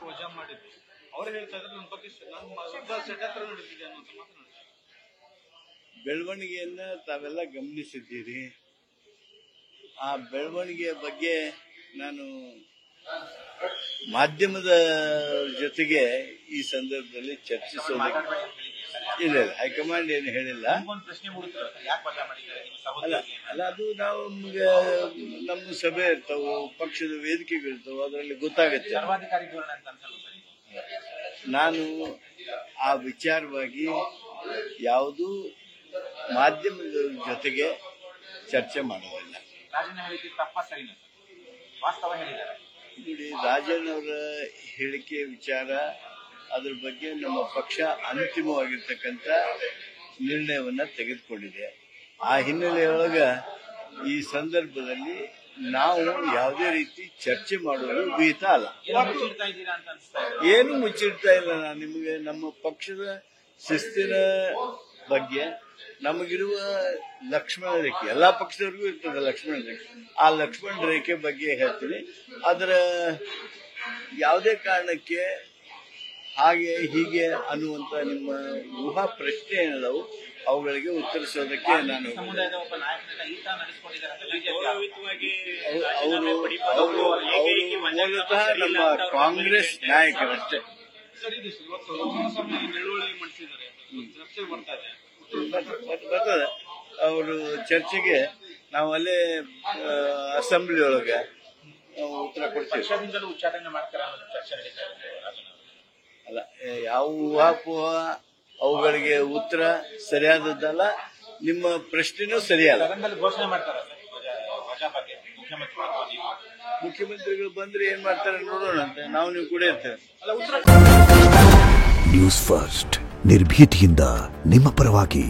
ವಜಾ ಮಾಡಿದ್ರು. ಅವ್ರು ಹೇಳ್ತಾ ಇದ್ರೆ ನನ್ನ ಬಗ್ಗೆ ನನ್ನ ಷಡ್ಯಂತ್ರ ನಡೆದಿದೆ ಅನ್ನೋದು ಮಾತನಾಡಿದ್ರು. ಬೆಳವಣಿಗೆಯನ್ನ ತಾವೆಲ್ಲ ಗಮನಿಸಿದ್ದೀರಿ. ಆ ಬೆಳವಣಿಗೆಯ ಬಗ್ಗೆ ನಾನು ಮಾಧ್ಯಮದ ಜೊತೆಗೆ ಈ ಸಂದರ್ಭದಲ್ಲಿ ಚರ್ಚಿಸೋದಕ್ಕೆ ಇಲ್ಲ, ಹೈಕಮಾಂಡ್ ಏನು ಹೇಳಿಲ್ಲ. ಅಲ್ಲ, ಅದು ನಾವು ನಮ್ಮ ಸಭೆ ಇರ್ತಾವ, ಪಕ್ಷದ ವೇದಿಕೆಗಳಿರ್ತಾವ, ಅದರಲ್ಲಿ ಗೊತ್ತಾಗುತ್ತೆ. ನಾನು ಆ ವಿಚಾರವಾಗಿ ಯಾವುದೂ ಮಾಧ್ಯಮದ ಜೊತೆಗೆ ಚರ್ಚೆ ಮಾಡೋದಿಲ್ಲ. ನೋಡಿ, ರಾಜನ್ ಅವರ ಹೇಳಿಕೆ ವಿಚಾರ, ಅದ್ರ ಬಗ್ಗೆ ನಮ್ಮ ಪಕ್ಷ ಅಂತಿಮವಾಗಿರ್ತಕ್ಕಂಥ ನಿರ್ಣಯವನ್ನ ತೆಗೆದುಕೊಂಡಿದೆ. ಆ ಹಿನ್ನೆಲೆಯೊಳಗ ಈ ಸಂದರ್ಭದಲ್ಲಿ ನಾವು ಯಾವುದೇ ರೀತಿ ಚರ್ಚೆ ಮಾಡೋದು ವಿಹಿತ ಅಲ್ಲ. ಏನು ಮುಚ್ಚಿಡ್ತಾ ಇಲ್ಲ. ನಾನು ನಿಮಗೆ ನಮ್ಮ ಪಕ್ಷದ ಶಿಸ್ತಿನ ಬಗ್ಗೆ, ನಮಗಿರುವ ಲಕ್ಷ್ಮಣ ರೇಖೆ, ಎಲ್ಲಾ ಪಕ್ಷದವ್ರಿಗೂ ಇರ್ತದೆ ಲಕ್ಷ್ಮಣ ರೇಖೆ, ಆ ಲಕ್ಷ್ಮಣ ರೇಖೆ ಬಗ್ಗೆ ಹೇಳ್ತೀನಿ. ಅದರ ಯಾವುದೇ ಕಾರಣಕ್ಕೆ ಹಾಗೆ ಹೀಗೆ ಅನ್ನುವಂತ ನಿಮ್ಮ ಊಹಾ ಪ್ರಶ್ನೆ ಏನದವು ಅವುಗಳಿಗೆ ಉತ್ತರಿಸೋದಕ್ಕೆ ನಾನು ಅವರು ಮೂಲತಃ ನಮ್ಮ ಕಾಂಗ್ರೆಸ್ ನಾಯಕರಷ್ಟೇ. ಬರ್ತದೆ ಅವರು ಚರ್ಚೆಗೆ. ನಾವು ಅಲ್ಲೇ ಅಸೆಂಬ್ಲಿ ಒಳಗೆ ಉತ್ತರ ಕೊಡ್ತೀವಿ. ಅಲ್ಲ, ಯಾವ ಊಹಾಪೋಹ ಅವುಗಳಿಗೆ ಉತ್ತರ ಸರಿಯಾದದ್ದಲ್ಲ. ನಿಮ್ಮ ಪ್ರಶ್ನೆನೂ ಸರಿಯಲ್ಲ. ಮುಖ್ಯಮಂತ್ರಿಗಳು ಬಂದ್ರೆ ಏನ್ ಮಾಡ್ತಾರೆ ನೋಡೋಣ ಅಂತ ನಾವು ನೀವು ಕೂಡ ಇರ್ತೇವೆ. ನ್ಯೂಸ್ ಫಸ್ಟ್, ನಿರ್ಭೀತಿಯಿಂದ ನಿಮ್ಮ ಪರವಾಗಿ.